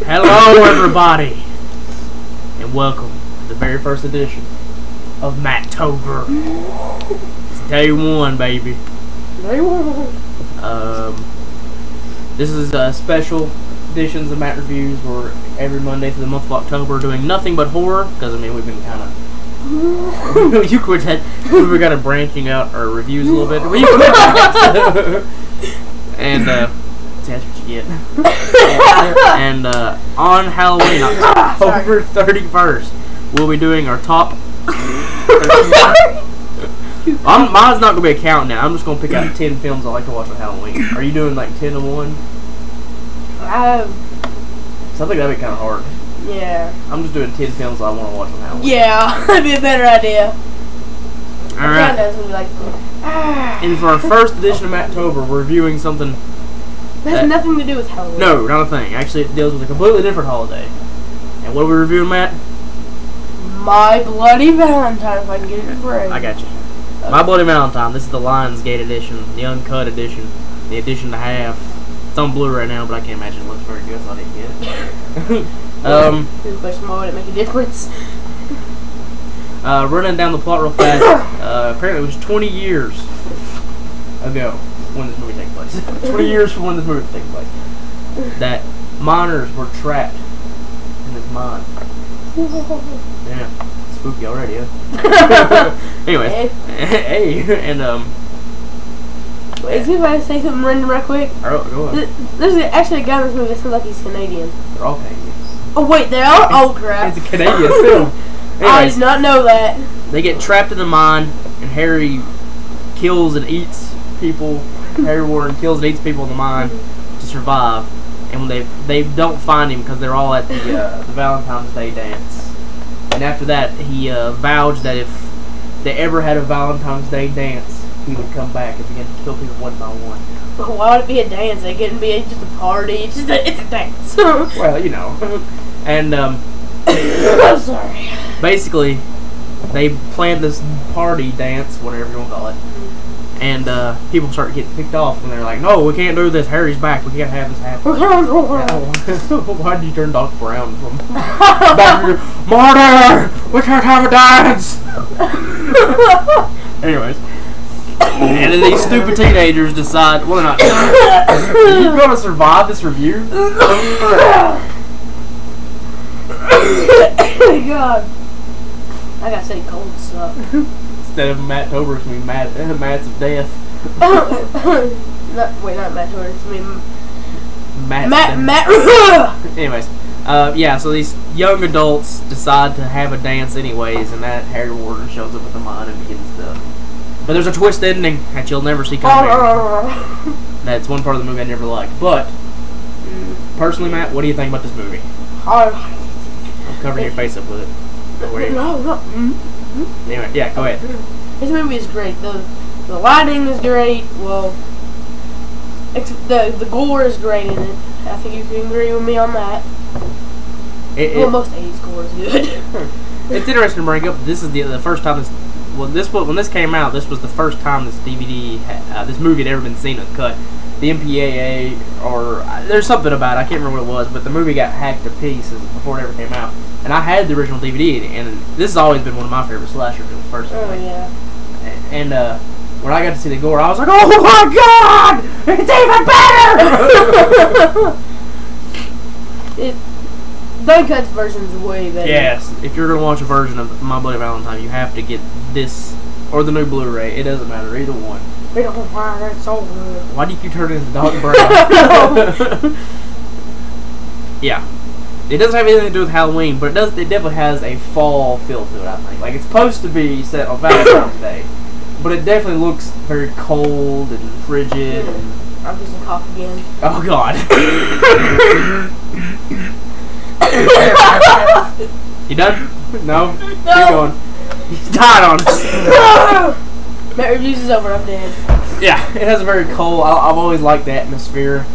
Hello everybody, and welcome to the very first edition of Mattober. It's day one, baby. Day one. This is special editions of Matt Reviews. We're every Monday for the month of October doing nothing but horror, because I mean we've been kind of we were kind of branching out our reviews a little bit. And that's what you get. And on Halloween, October 31st, we'll be doing our top. Mine's not gonna be a countdown. I'm just gonna pick out 10 films I like to watch on Halloween. Are you doing like 10 to 1? So I think that'd be kind of hard. Yeah. I'm just doing 10 films I want to watch on Halloween. Yeah, that'd be a better idea. Alright. Like, and for our first edition of Mattober, we're reviewing something that has nothing to do with Halloween. No, not a thing. Actually, it deals with a completely different holiday. And what are we reviewing, Matt? My Bloody Valentine, if I can get it right. I got you. Okay. My Bloody Valentine. This is the Lionsgate edition, the uncut edition, the edition to have. It's on Blu-ray now, but I can't imagine it looks very good, so I didn't get it. This question, why would it make a difference? Running down the plot real fast. Apparently, it was 20 years ago when this movie takes place. 20 years from when this movie takes place. That miners were trapped in this mine. Yeah, spooky already, huh? Anyway, hey, and wait, is it if I say something random right quick? Alright, go on. There's actually a guy in this movie that sounds like he's Canadian. They're all Canadians. Oh wait, they are? Oh crap. It's a Canadian film. Anyways, I did not know that. They get trapped in the mine, and Harry kills and eats people. Harry Warren kills and eats people in the mine to survive. And when they don't find him because they're all at the Valentine's Day dance. And after that, he vowed that if they ever had a Valentine's Day dance, he would come back and begin to kill people one by one. But why would it be a dance? It couldn't be just a party. It's a dance. Well, you know. And I'm sorry. Basically, they planned this party dance, whatever you want to call it. And people start getting picked off, and they're like, "No, we can't do this. Harry's back. We can't have this happen." Why did you turn Doc Brown from back to Martyr? We can't have a dance. Anyways, and then these stupid teenagers decide, well, they're not. Are you gonna survive this review? Oh God, I got sick cold stuff. Instead of Mattober, it's going to be Mats of Death. Not Mattober, it's me. Matt. Anyways, yeah, so these young adults decide to have a dance anyways, and that Harry Warden shows up at the mine and begins to. But there's a twist ending that you'll never see coming. That's one part of the movie I never liked. But, personally, Matt, what do you think about this movie? I'm covering your face up with it. No. Anyway, yeah, go ahead. This movie is great. The lighting is great. Well, the gore is great in it. I think you can agree with me on that. Well, most 80s gore is good. It's interesting to bring up. This is the first time when this came out. This was the first time this DVD, this movie had ever been seen uncut. The MPAA, or there's something about it, I can't remember what it was, but the movie got hacked to pieces before it ever came out. And I had the original DVD, and this has always been one of my favorite slasher films, personally. Oh, yeah. And when I got to see the gore, I was like, oh my God! It's even better! The uncut version is way better. Yes, if you're going to watch a version of My Bloody Valentine, you have to get this, or the new Blu-ray. It doesn't matter, either one. It's so good. Why do you keep turning into Doc Brown? Yeah. It doesn't have anything to do with Halloween, but it does. It definitely has a fall feel to it. I think. Like it's supposed to be set on Valentine's Day, but it definitely looks very cold and frigid. And I'm just gonna cough again. oh God. You done? No. Keep going. He's died on us. That reviews is over. I'm dead. Yeah, it has a very cold. I've always liked the atmosphere.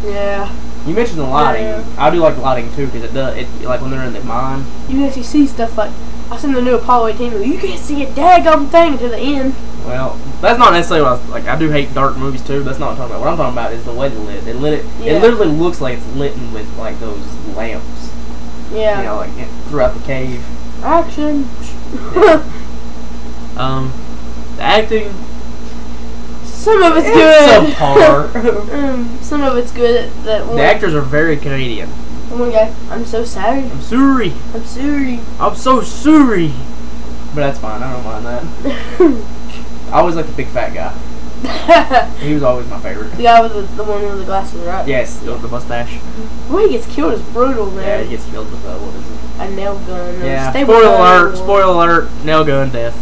Yeah. You mentioned the lighting. Yeah. I do like the lighting too because it does. It like when they're in the mine. You can actually see stuff like I seen the new Apollo 18 movie. You can't see a daggum thing to the end. Well, that's not necessarily what I was, like. I do hate dark movies too. That's not what I'm talking about. What I'm talking about is the way they lit. They lit it. Yeah. It literally looks like it's lit with like those lamps. Yeah. You know, like throughout the cave. Action. The acting. Some of it's good. Subpar. Some of it's good. That one, The actors are very Canadian. one guy, I'm so sorry. I'm sorry. I'm sorry. I'm so sorry. But that's fine. I don't mind that. I always like the big fat guy. He was always my favorite. The guy with the one with the glasses, right? Yes, the mustache. The way he gets killed is brutal, man. Yeah, he gets killed with what is it? A nail gun. Yeah. Staple Spoiler gun, alert! or- Spoiler alert! Nail gun death.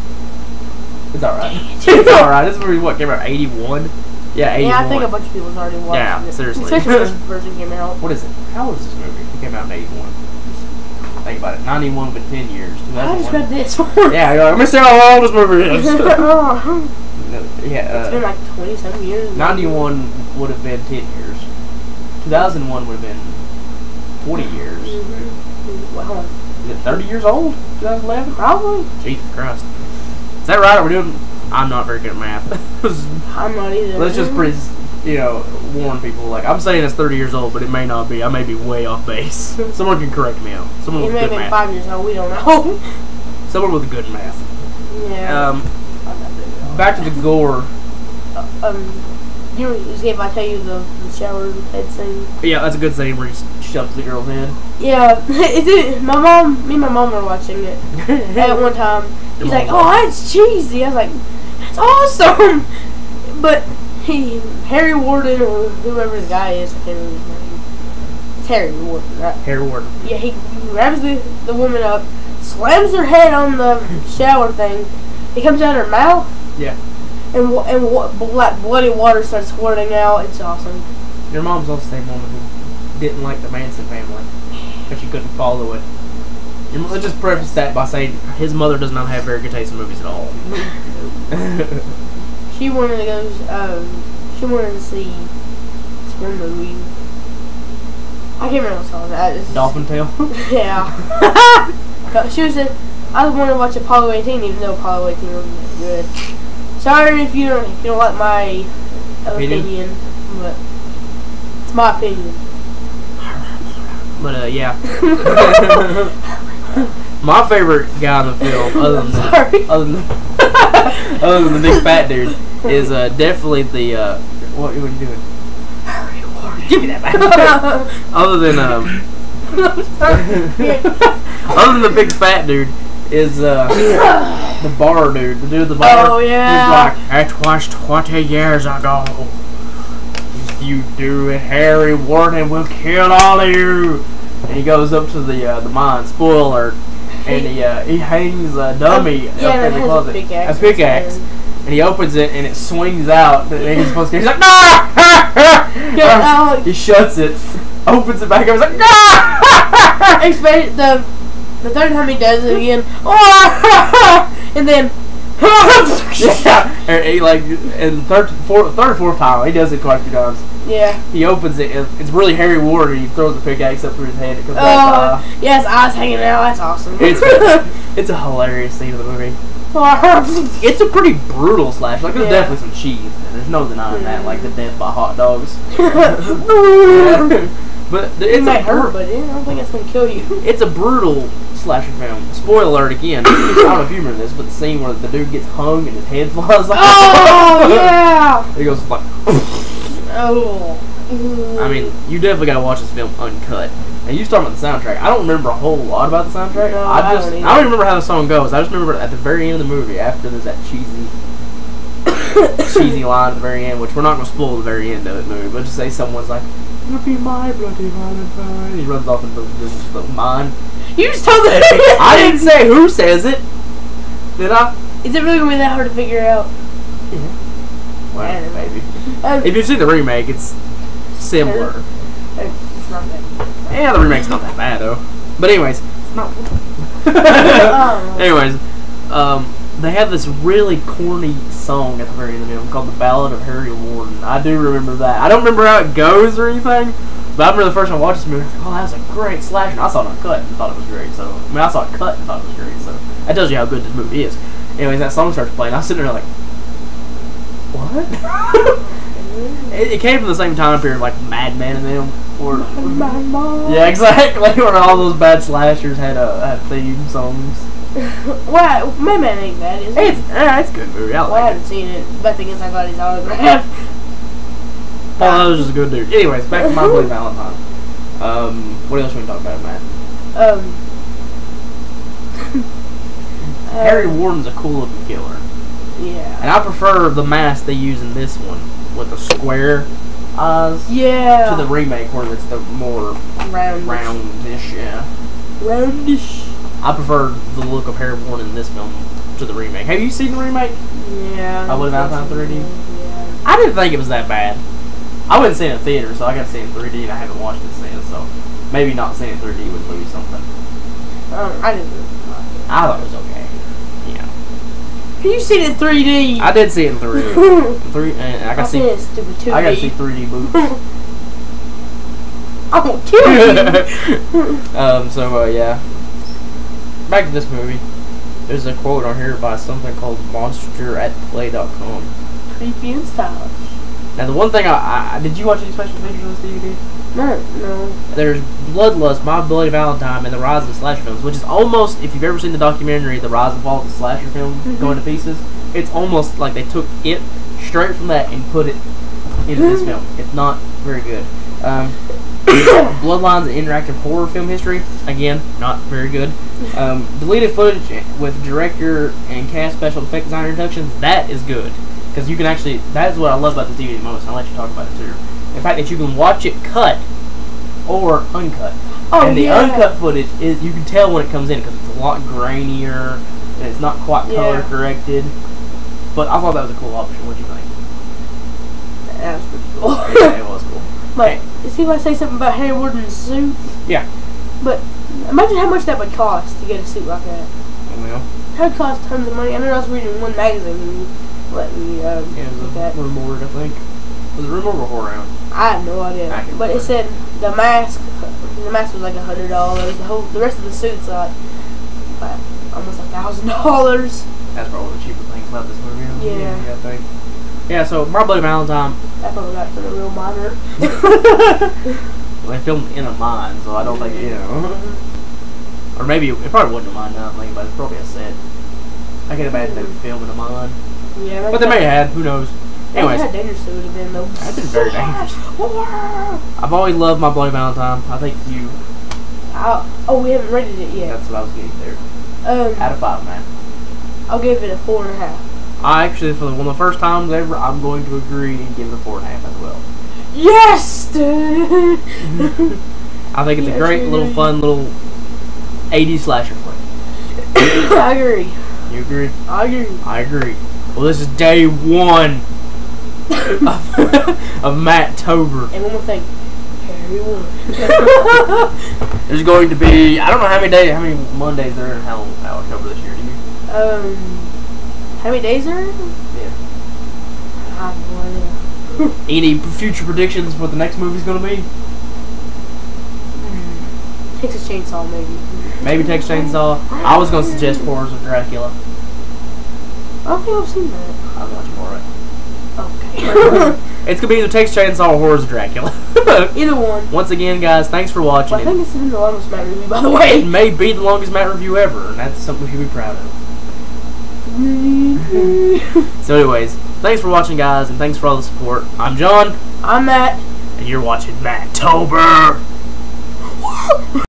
It's alright. It's alright. This movie what came out 81? Yeah, 81. Yeah, I think a bunch of people's already watched Yeah, it. seriously. Especially when this version came out. What is it? How old is this movie? It came out in 81. Think about it. 91 with 10 years. I just 2001. read this. Yeah, you're like, let me see how old this movie is. It's been like 20-some years. 91 would have been 10 years. 2001 would have been 20 years. Mm-hmm. Well, Is it 30 years old? 2011? probably. Jesus Christ. Is that right? Are we doing... I'm not very good at math. I'm not either. Let's just warn people. Like, I'm saying it's 30 years old, but it may not be. I may be way off base. Someone can correct me out. Someone He with may have good been math. 5 years old. We don't know. Someone with good math. Yeah. Back to the gore. You escape. I tell you the shower head scene. Yeah, that's a good scene where he shoves the girl's head. Yeah, me and my mom were watching it at one time. He's like, "Oh, that's cheesy." I was like, "That's awesome," but Harry Warden or whoever the guy is, I can't remember his name. It's Harry Warden, right? Harry Warden. Yeah, he grabs the woman up, slams her head on the shower thing. It comes out her mouth. Yeah. And bloody water starts squirting out. It's awesome. Your mom's also the same woman who didn't like the Manson family because she couldn't follow it. Let's just preface that by saying his mother does not have very good taste in movies at all. She wanted to go. She wanted to see this one movie. I can't remember what it's called. Dolphin Tale? Yeah. She said, I want to watch Apollo 18, even though Apollo 18 wasn't good. Sorry if you don't like my opinion, but it's my opinion. But yeah. My favorite guy in the film, other than the big fat dude, is definitely the what are you doing? Give me that back. Other than other than the big fat dude is the bar dude, the dude at the bar. Oh yeah. He's like, it was 20 years ago. You do it, Harry Warden will kill all of you. And he goes up to the mine. Spoiler alert. And he hangs a dummy up in the closet. A pickaxe. And he opens it and it swings out. And he's supposed to. He's like, no! He shuts it, opens it back up. He's like, no! The third time he does it again, and then yeah, and he and third or fourth time he does it quite a few times. Yeah. He opens it. And it's really Harry Warden. He throws the pickaxe up through his head. It comes back. Yeah, his eyes hanging out. That's awesome. It's a hilarious scene of the movie. It's a pretty brutal slash. Like there's definitely some cheese. There's no denying that. Like the death by hot dogs. Yeah. But it might hurt, but I don't think it's gonna kill you. It's a brutal slasher film. Spoiler alert again. I don't know if you remember this, but the scene where the dude gets hung and his head flies like oh yeah. He goes like. Oh. I mean, you definitely gotta watch this film uncut. And you was talking about the soundtrack. I don't remember a whole lot about the soundtrack. No, I don't remember how the song goes. I just remember at the very end of the movie, after there's that cheesy line at the very end, which we're not gonna spoil the very end of the movie, but just say someone's like, You'll be my bloody valentine. He runs off into this little mine. You just told me. I didn't say who says it. Did I? Is it really gonna be that hard to figure out? Yeah. Well, maybe. If you see the remake, it's similar. It's not that bad. Yeah, the remake's not that bad though. But anyways, it's not. Anyways, they have this really corny song at the very end of the film called "The Ballad of Harry Warden." I do remember that. I don't remember how it goes or anything, but I remember the first time I watched this movie, I was like, "Oh, that was a great slasher." And I saw it uncut and thought it was great. So, I mean, I saw it cut and thought it was great. So, that tells you how good this movie is. Anyways, that song starts playing. I was sitting there like, "What?" It came from the same time period, like Mad Men and them. Or, yeah, exactly. Where all those bad slashers had theme songs. Well, Mad Men ain't bad, is it? It's a good movie. I like I haven't seen it. But thing is, I got his autograph. Oh, that was just a good dude. Anyways, back to My Bloody Valentine. What else we can talk about, Matt? Harry Warden's a cool looking killer. Yeah. And I prefer the mask they use in this one with the square eyes. Yeah. To the remake where it's the more roundish. Yeah. Roundish. I prefer the look of Harry Warden in this film to the remake. Have you seen the remake? Yeah. My Bloody Valentine 3D? Yeah. I didn't think it was that bad. I wouldn't see it in theater, so I got to see it in 3D, and I haven't watched it since. So maybe not seeing it in 3D would lose something. I didn't. I thought it was okay. Yeah. You seen it in 3D? I did see it in 3D. And I got to see. It stupid 2D. I got to see 3D boobs. I won't kill you. Yeah. Back to this movie. There's a quote on here by something called monsteratplay.com. Creepy and stylish. Now the one thing did you watch any special features on this DVD? No. There's Bloodlust, My Bloody Valentine, and The Rise of the Slasher Films, which is almost, if you've ever seen the documentary The Rise and Fall of the Slasher Film going to pieces, it's almost like they took it straight from that and put it into this film. It's not very good. Bloodlines and interactive horror film history, again, not very good. Deleted footage with director and cast special effect designer introductions, that is good. Because you can actually, that's what I love about the DVD most, and I'll let you talk about it too. The fact that you can watch it cut or uncut. Oh, and the uncut footage, you can tell when it comes in because it's a lot grainier and it's not quite color corrected. But I thought that was a cool option. What'd you think? That was pretty cool. Yeah, it was cool. But, see if I say something about Harry Warden's suit? Yeah. But, imagine how much that would cost to get a suit like that. Well. That would cost tons of money. I know I was reading one magazine and let me, yeah, it was that. Rumored, I think. Was it rumored or horror round? I have no idea. But it said the mask was like $100. The rest of the suit's like almost $1,000. That's probably one of the cheaper things about this movie. Yeah. I think. Yeah, so My Bloody Valentine. I probably got it from a real miner. Well, they filmed in a mine, so I don't think, or maybe, it probably wasn't a mine now I'm thinking about it. It's probably a set. I can imagine they would film in a mine. Yeah. But they may have, who knows. Anyways. How dangerous it would have been, though. That's been very dangerous. I've always loved My Bloody Valentine. I think you. Oh, we haven't rated it yet. That's what I was getting there. Out of 5, man. I'll give it a 4.5. I actually, for one of the first times ever, I'm going to agree and give it a 4.5 as well. Yes, dude! I think it's a great little fun little 80s slasher flick. I agree. You agree? I agree. I agree. Well, this is day 1 of Mattober. And one more thing. Harry Warden. There's going to be, I don't know how many Mondays there are in October this year, do you? How many days are there? Yeah. I have no idea. Any future predictions for what the next movie's going to be? Texas Chainsaw, maybe. Maybe Texas Chainsaw. I was going to suggest Horrors of Dracula. I don't think I've seen that. I'll watch more of it. Okay. It's going to be either Texas Chainsaw or Horrors of Dracula. Either one. Once again, guys, thanks for watching. Well, I think this has been the longest Matt review, by the way. It may be the longest Matt review ever, and that's something we should be proud of. So anyways, thanks for watching, guys, and thanks for all the support. I'm John. I'm Matt. And you're watching Mattober.